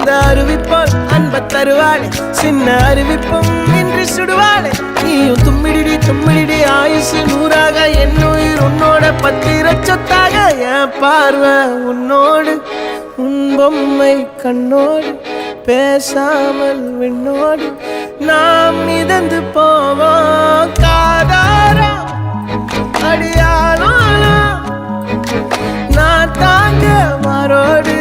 அந்த அறிவிப்பால் அன்ப தருவாளே சின்ன அறிவிப்பும் இன்று சுடுவாளே நீயும் தும்மிடி தும்மிடி ஆயுசு நூறாக என் உயிர் உன்னோட பத்திர சொத்தாக என் பார்வை உன்னோடு உன் பொம்மை கண்ணோடு பேசாமல் விண்ணோடு நாம் மிதந்து போவோம் காதாரா அடியாளோ நான் தாங்க மாறோடு